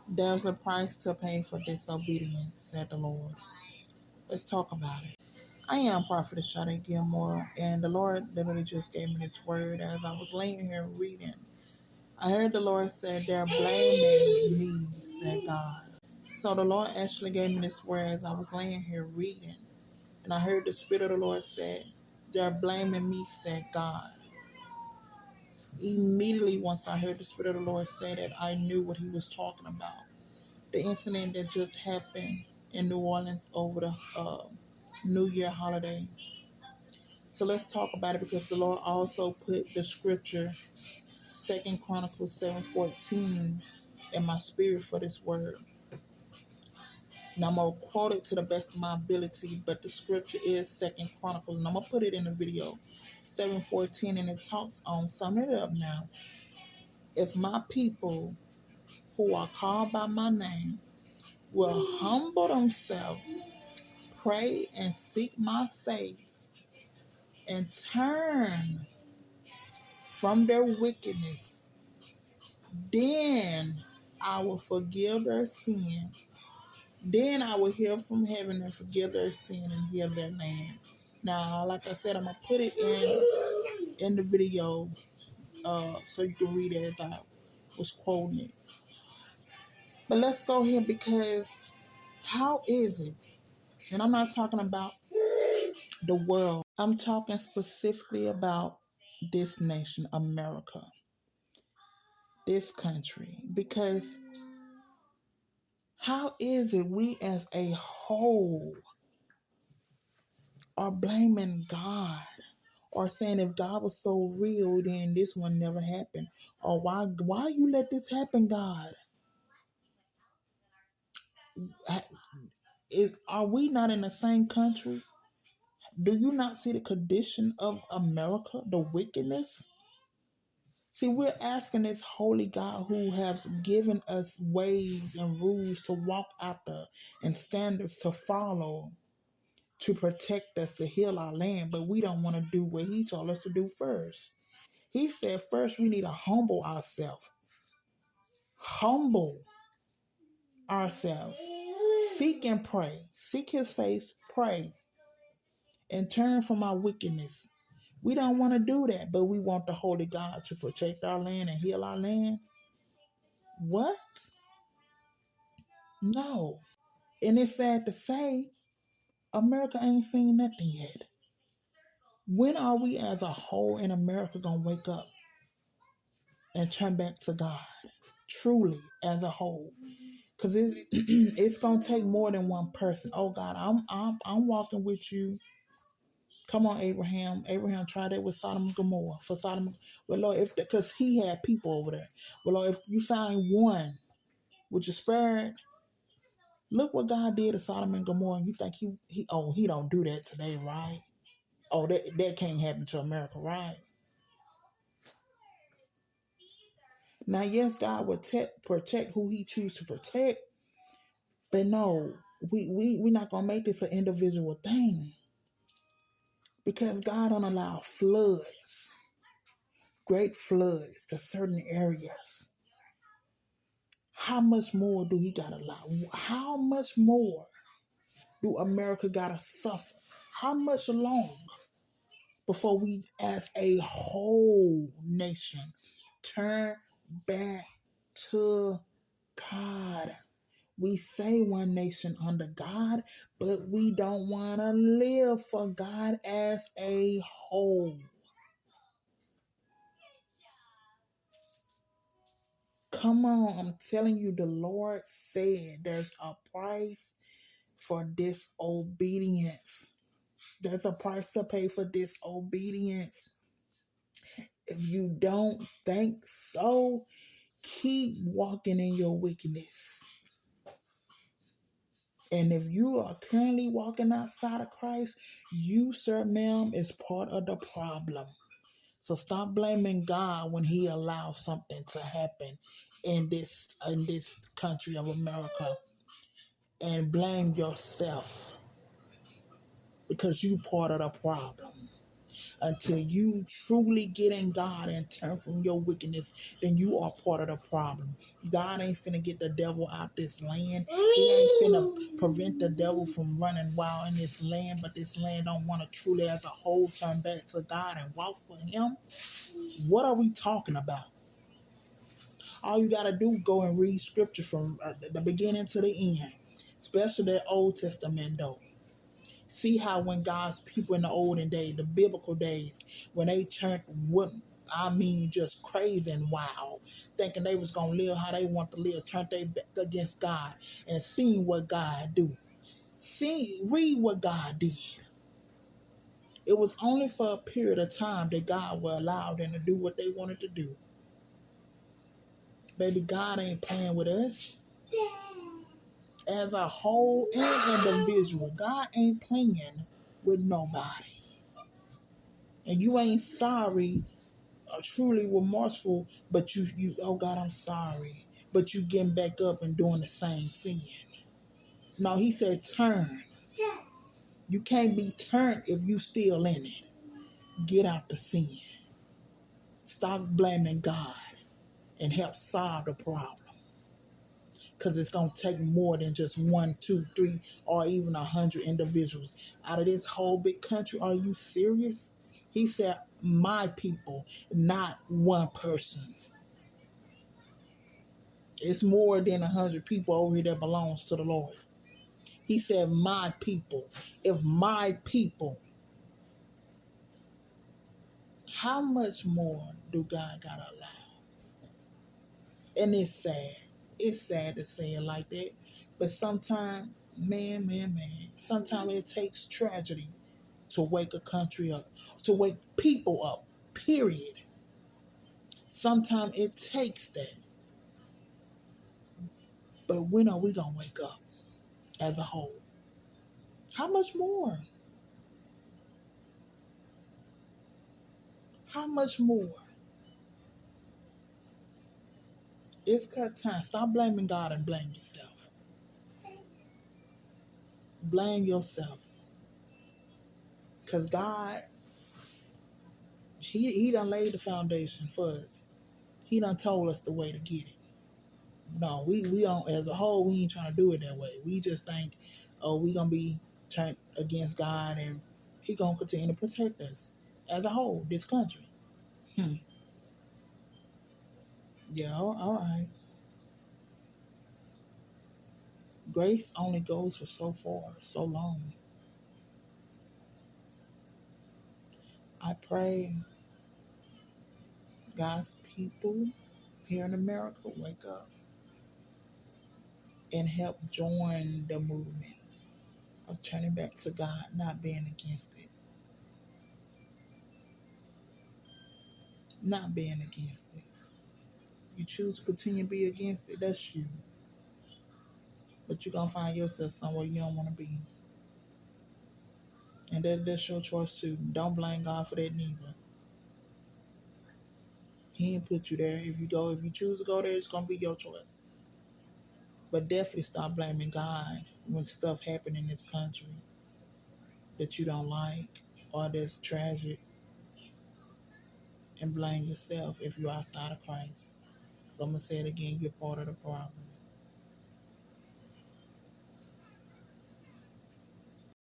There's a price to pay for disobedience, said the Lord. Let's talk about it. I am Prophetess Sade Gilmore, and the Lord literally just gave me this word as I was laying here reading. I heard the Lord say, they're blaming me, said God. So the Lord actually gave me this word as I was laying here reading. And I heard the Spirit of the Lord say, they're blaming me, said God. Immediately once I heard the Spirit of the Lord say that, I knew what he was talking about. The incident that just happened in New Orleans over the New Year holiday. So let's talk about it, because the Lord also put the scripture 2 Chronicles 7:14 in my spirit for this word. And I'm going to quote it to the best of my ability, but the scripture is 2 Chronicles, and I'm going to put it in the video, 7:14, and it talks on, sum it up now. If my people who are called by my name will humble themselves, pray and seek my face, and turn from their wickedness, then I will forgive their sin. Then I will hear from heaven and forgive their sin and heal their land. Now, like I said, I'm going to put it in the video so you can read it as I was quoting it. But let's go here, because how is it? And I'm not talking about the world. I'm talking specifically about this nation, America, this country. Because how is it we as a whole are blaming God, or saying if God was so real, then this one never happened? Or why you let this happen, God? Are we not in the same country? Do you not see the condition of America, the wickedness? See, we're asking this holy God who has given us ways and rules to walk after and standards to follow, to protect us, to heal our land, but we don't want to do what he told us to do first. He said first we need to humble ourselves. Humble ourselves. Seek and pray. Seek his face, pray, and turn from our wickedness. We don't want to do that, but we want the holy God to protect our land and heal our land. What? No. And it's sad to say, America ain't seen nothing yet. When are we as a whole in America going to wake up and turn back to God? Truly, as a whole. Because it's going to take more than one person. Oh, God, I'm walking with you. Come on, Abraham. Abraham tried that with Sodom and Gilmore. For Sodom, well, Lord, because he had people over there. Well, Lord, if you find one, would you spare it? Look what God did to Sodom and Gomorrah. And you think he don't do that today, right? Oh, that can't happen to America, right? Now, yes, God will protect who he chooses to protect, but no, we're not gonna make this an individual thing, because God don't allow floods, great floods to certain areas. How much more do he gotta allow? How much more do America gotta suffer? How much longer before we as a whole nation turn back to God? We say one nation under God, but we don't want to live for God as a whole. Come on, I'm telling you, the Lord said there's a price for disobedience. There's a price to pay for disobedience. If you don't think so, keep walking in your wickedness. And if you are currently walking outside of Christ, you, sir, ma'am, is part of the problem. So stop blaming God when he allows something to happen in this country of America, and blame yourself, because you part of the problem. Until you truly get in God and turn from your wickedness, then you are part of the problem. God ain't finna get the devil out this land. He ain't finna prevent the devil from running wild in this land, but this land don't want to truly as a whole turn back to God and walk for him. What are we talking about? All you got to do is go and read scripture from the beginning to the end, especially the Old Testament, though. See how when God's people in the olden days, the biblical days, when they turned, just crazy and wild, thinking they was going to live how they want to live, turned their back against God and seen what God do. Read what God did. It was only for a period of time that God will allow them to do what they wanted to do. Baby, God ain't playing with us. As a whole and individual, God ain't playing with nobody. And you ain't sorry or truly remorseful, but you oh God, I'm sorry. But you getting back up and doing the same sin. No, he said turn. You can't be turned if you still in it. Get out the sin. Stop blaming God and help solve the problem. Because it's going to take more than just 1, 2, 3, or even 100 individuals out of this whole big country. Are you serious? He said, my people, not one person. It's more than 100 people over here that belongs to the Lord. He said, my people. If my people, how much more do God got to allow? And it's sad. It's sad to say it like that. But sometimes, man, sometimes it takes tragedy to wake a country up, to wake people up, period. Sometimes it takes that. But when are we going to wake up as a whole? How much more? How much more? It's cut time. Stop blaming God and blame yourself. Blame yourself. Because God, He done laid the foundation for us. He done told us the way to get it. No, we don't, as a whole, we ain't trying to do it that way. We just think, oh, we going to be turned against God and He going to continue to protect us as a whole, this country. Yeah, all right. Grace only goes for so far, so long. I pray God's people here in America wake up and help join the movement of turning back to God, not being against it. Not being against it. You choose to continue to be against it, that's you. But you're going to find yourself somewhere you don't want to be. And that's your choice too. Don't blame God for that neither. He didn't put you there. If you choose to go there, it's going to be your choice. But definitely stop blaming God when stuff happen in this country that you don't like or that's tragic. And blame yourself if you're outside of Christ. Because I'm going to say it again, you're part of the problem.